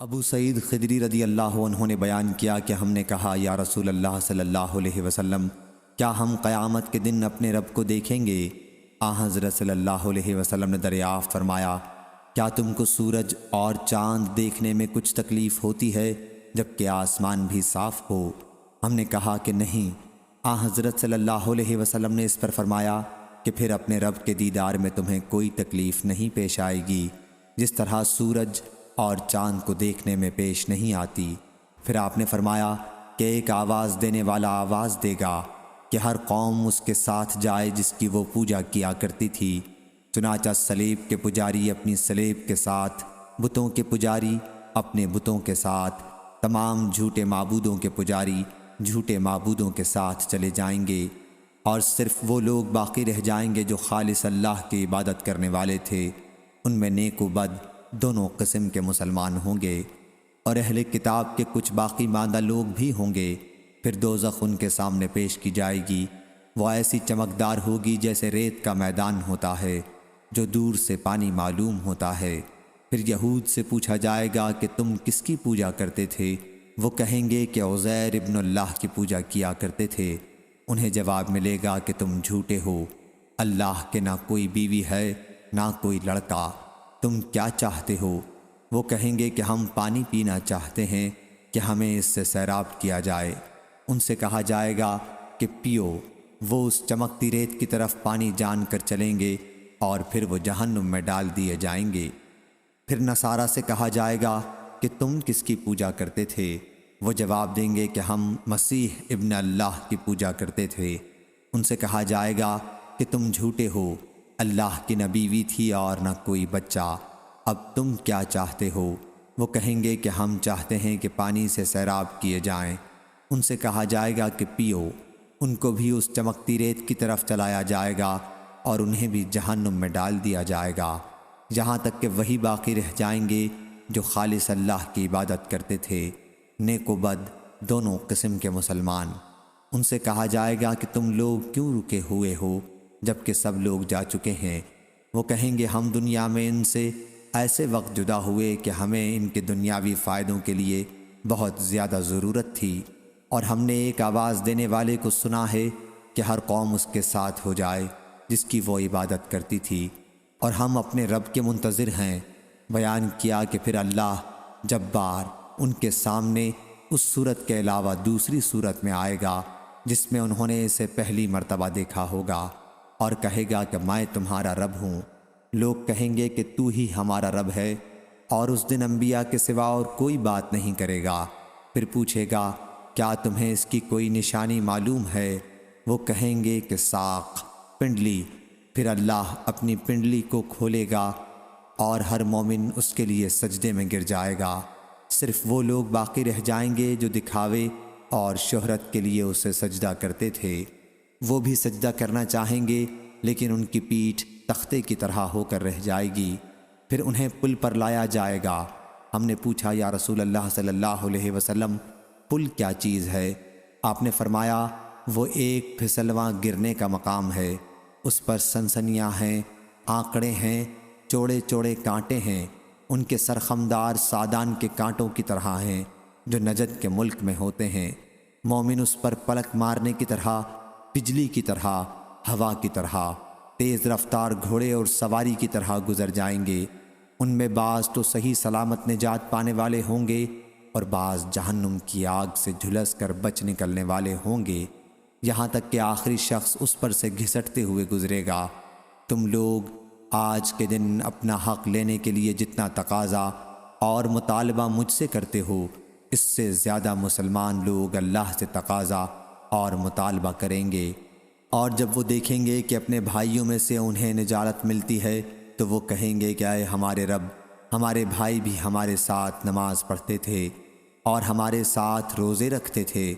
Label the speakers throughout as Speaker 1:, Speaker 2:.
Speaker 1: ابو سعید خدری رضی اللہ عنہ نے بیان کیا کہ ہم نے کہا یا رسول اللہ صلی اللہ علیہ وسلم، کیا ہم قیامت کے دن اپنے رب کو دیکھیں گے؟ حضرت صلی اللہ علیہ وسلم نے دریافت فرمایا، کیا تم کو سورج اور چاند دیکھنے میں کچھ تکلیف ہوتی ہے جبکہ آسمان بھی صاف ہو؟ ہم نے کہا کہ نہیں۔ حضرت صلی اللہ علیہ وسلم نے اس پر فرمایا کہ پھر اپنے رب کے دیدار میں تمہیں کوئی تکلیف نہیں پیش آئے گی، جس طرح سورج اور چاند کو دیکھنے میں پیش نہیں آتی۔ پھر آپ نے فرمایا کہ ایک آواز دینے والا آواز دے گا کہ ہر قوم اس کے ساتھ جائے جس کی وہ پوجا کیا کرتی تھی۔ چنانچہ صلیب کے پجاری اپنی صلیب کے ساتھ، بتوں کے پجاری اپنے بتوں کے ساتھ، تمام جھوٹے معبودوں کے پجاری جھوٹے معبودوں کے ساتھ چلے جائیں گے، اور صرف وہ لوگ باقی رہ جائیں گے جو خالص اللہ کی عبادت کرنے والے تھے۔ ان میں نیک و بد دونوں قسم کے مسلمان ہوں گے، اور اہل کتاب کے کچھ باقی ماندہ لوگ بھی ہوں گے۔ پھر دوزخ ان کے سامنے پیش کی جائے گی، وہ ایسی چمکدار ہوگی جیسے ریت کا میدان ہوتا ہے جو دور سے پانی معلوم ہوتا ہے۔ پھر یہود سے پوچھا جائے گا کہ تم کس کی پوجا کرتے تھے؟ وہ کہیں گے کہ عزیر ابن اللہ کی پوجا کیا کرتے تھے۔ انہیں جواب ملے گا کہ تم جھوٹے ہو، اللہ کے نہ کوئی بیوی ہے نہ کوئی لڑکا، تم کیا چاہتے ہو؟ وہ کہیں گے کہ ہم پانی پینا چاہتے ہیں کہ ہمیں اس سے سیراب کیا جائے۔ ان سے کہا جائے گا کہ پیو۔ وہ اس چمکتی ریت کی طرف پانی جان کر چلیں گے، اور پھر وہ جہنم میں ڈال دیے جائیں گے۔ پھر نصارہ سے کہا جائے گا کہ تم کس کی پوجا کرتے تھے؟ وہ جواب دیں گے کہ ہم مسیح ابن اللہ کی پوجا کرتے تھے۔ ان سے کہا جائے گا کہ تم جھوٹے ہو، اللہ کی نہ بیوی تھی اور نہ کوئی بچہ، اب تم کیا چاہتے ہو؟ وہ کہیں گے کہ ہم چاہتے ہیں کہ پانی سے سیراب کیے جائیں۔ ان سے کہا جائے گا کہ پیو۔ ان کو بھی اس چمکتی ریت کی طرف چلایا جائے گا، اور انہیں بھی جہنم میں ڈال دیا جائے گا، یہاں تک کہ وہی باقی رہ جائیں گے جو خالص اللہ کی عبادت کرتے تھے، نیک و بد دونوں قسم کے مسلمان۔ ان سے کہا جائے گا کہ تم لوگ کیوں رکے ہوئے ہو جبکہ سب لوگ جا چکے ہیں؟ وہ کہیں گے ہم دنیا میں ان سے ایسے وقت جدا ہوئے کہ ہمیں ان کے دنیاوی فائدوں کے لیے بہت زیادہ ضرورت تھی، اور ہم نے ایک آواز دینے والے کو سنا ہے کہ ہر قوم اس کے ساتھ ہو جائے جس کی وہ عبادت کرتی تھی، اور ہم اپنے رب کے منتظر ہیں۔ بیان کیا کہ پھر اللہ جبار ان کے سامنے اس صورت کے علاوہ دوسری صورت میں آئے گا جس میں انہوں نے اسے پہلی مرتبہ دیکھا ہوگا، اور کہے گا کہ میں تمہارا رب ہوں۔ لوگ کہیں گے کہ تو ہی ہمارا رب ہے، اور اس دن انبیاء کے سوا اور کوئی بات نہیں کرے گا۔ پھر پوچھے گا کیا تمہیں اس کی کوئی نشانی معلوم ہے؟ وہ کہیں گے کہ ساق، پنڈلی۔ پھر اللہ اپنی پنڈلی کو کھولے گا، اور ہر مومن اس کے لیے سجدے میں گر جائے گا۔ صرف وہ لوگ باقی رہ جائیں گے جو دکھاوے اور شہرت کے لیے اسے سجدہ کرتے تھے۔ وہ بھی سجدہ کرنا چاہیں گے، لیکن ان کی پیٹھ تختے کی طرح ہو کر رہ جائے گی۔ پھر انہیں پل پر لایا جائے گا۔ ہم نے پوچھا یا رسول اللہ صلی اللہ علیہ وسلم، پل کیا چیز ہے؟ آپ نے فرمایا وہ ایک پھسلواں گرنے کا مقام ہے، اس پر سنسنیاں ہیں، آنکڑے ہیں، چوڑے چوڑے کانٹے ہیں، ان کے سرخمدار سادان کے کانٹوں کی طرح ہیں جو نجد کے ملک میں ہوتے ہیں۔ مومن اس پر پلک مارنے کی طرح، بجلی کی طرح، ہوا کی طرح، تیز رفتار گھوڑے اور سواری کی طرح گزر جائیں گے۔ ان میں بعض تو صحیح سلامت نجات پانے والے ہوں گے، اور بعض جہنم کی آگ سے جھلس کر بچ نکلنے والے ہوں گے، یہاں تک کہ آخری شخص اس پر سے گھسٹتے ہوئے گزرے گا۔ تم لوگ آج کے دن اپنا حق لینے کے لیے جتنا تقاضا اور مطالبہ مجھ سے کرتے ہو، اس سے زیادہ مسلمان لوگ اللہ سے تقاضا اور مطالبہ کریں گے۔ اور جب وہ دیکھیں گے کہ اپنے بھائیوں میں سے انہیں نجات ملتی ہے تو وہ کہیں گے کہ اے ہمارے رب، ہمارے بھائی بھی ہمارے ساتھ نماز پڑھتے تھے، اور ہمارے ساتھ روزے رکھتے تھے،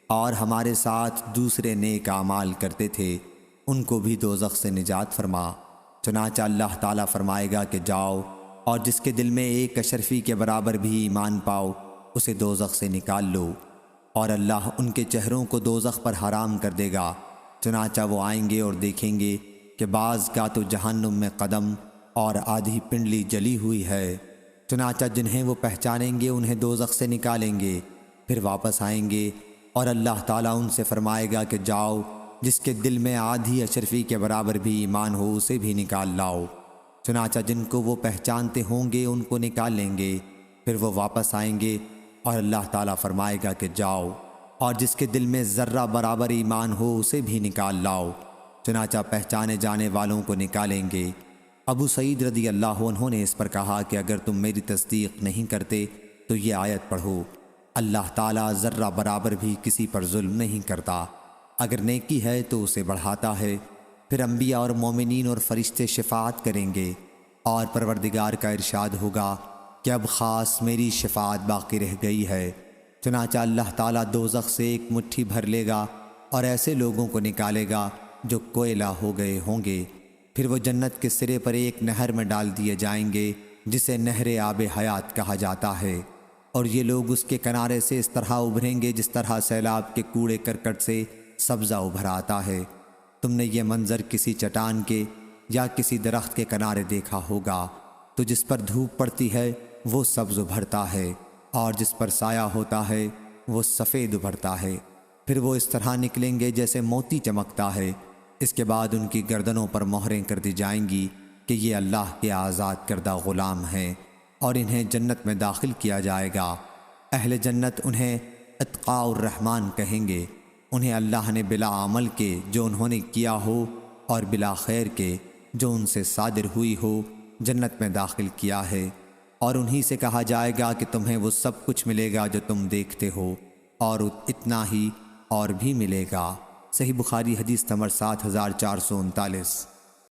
Speaker 1: اور ہمارے ساتھ دوسرے نیک اعمال کرتے تھے، ان کو بھی دوزخ سے نجات فرما۔ چنانچہ اللہ تعالیٰ فرمائے گا کہ جاؤ، اور جس کے دل میں ایک اشرفی کے برابر بھی ایمان پاؤ اسے دوزخ سے نکال لو، اور اللہ ان کے چہروں کو دوزخ پر حرام کر دے گا۔ چنانچہ وہ آئیں گے اور دیکھیں گے کہ بعض کا تو جہنم میں قدم اور آدھی پنڈلی جلی ہوئی ہے، چنانچہ جنہیں وہ پہچانیں گے انہیں دوزخ سے نکالیں گے، پھر واپس آئیں گے اور اللہ تعالیٰ ان سے فرمائے گا کہ جاؤ، جس کے دل میں آدھی اشرفی کے برابر بھی ایمان ہو اسے بھی نکال لاؤ۔ چنانچہ جن کو وہ پہچانتے ہوں گے ان کو نکال لیں گے، پھر وہ واپس آئیں گے اور اللہ تعالیٰ فرمائے گا کہ جاؤ، اور جس کے دل میں ذرہ برابر ایمان ہو اسے بھی نکال لاؤ۔ چنانچہ پہچانے جانے والوں کو نکالیں گے۔ ابو سعید رضی اللہ عنہ نے اس پر کہا کہ اگر تم میری تصدیق نہیں کرتے تو یہ آیت پڑھو، اللہ تعالیٰ ذرہ برابر بھی کسی پر ظلم نہیں کرتا، اگر نیکی ہے تو اسے بڑھاتا ہے۔ پھر انبیاء اور مومنین اور فرشتے شفاعت کریں گے، اور پروردگار کا ارشاد ہوگا کہ اب خاص میری شفاعت باقی رہ گئی ہے۔ چنانچہ اللہ تعالیٰ دوزخ سے ایک مٹھی بھر لے گا اور ایسے لوگوں کو نکالے گا جو کوئلہ ہو گئے ہوں گے، پھر وہ جنت کے سرے پر ایک نہر میں ڈال دیے جائیں گے جسے نہر آب حیات کہا جاتا ہے، اور یہ لوگ اس کے کنارے سے اس طرح ابھریں گے جس طرح سیلاب کے کوڑے کرکٹ سے سبزہ ابھر آتا ہے۔ تم نے یہ منظر کسی چٹان کے یا کسی درخت کے کنارے دیکھا ہوگا، تو جس پر دھوپ پڑتی ہے وہ سبز ابھرتا ہے، اور جس پر سایہ ہوتا ہے وہ سفید ابھرتا ہے، پھر وہ اس طرح نکلیں گے جیسے موتی چمکتا ہے۔ اس کے بعد ان کی گردنوں پر مہریں کر دی جائیں گی کہ یہ اللہ کے آزاد کردہ غلام ہیں، اور انہیں جنت میں داخل کیا جائے گا۔ اہل جنت انہیں اتقاء الرحمن کہیں گے، انہیں اللہ نے بلا عمل کے جو انہوں نے کیا ہو اور بلا خیر کے جو ان سے صادر ہوئی ہو جنت میں داخل کیا ہے، اور انہی سے کہا جائے گا کہ تمہیں وہ سب کچھ ملے گا جو تم دیکھتے ہو، اور اتنا ہی اور بھی ملے گا۔ صحیح بخاری حدیث نمبر 7439۔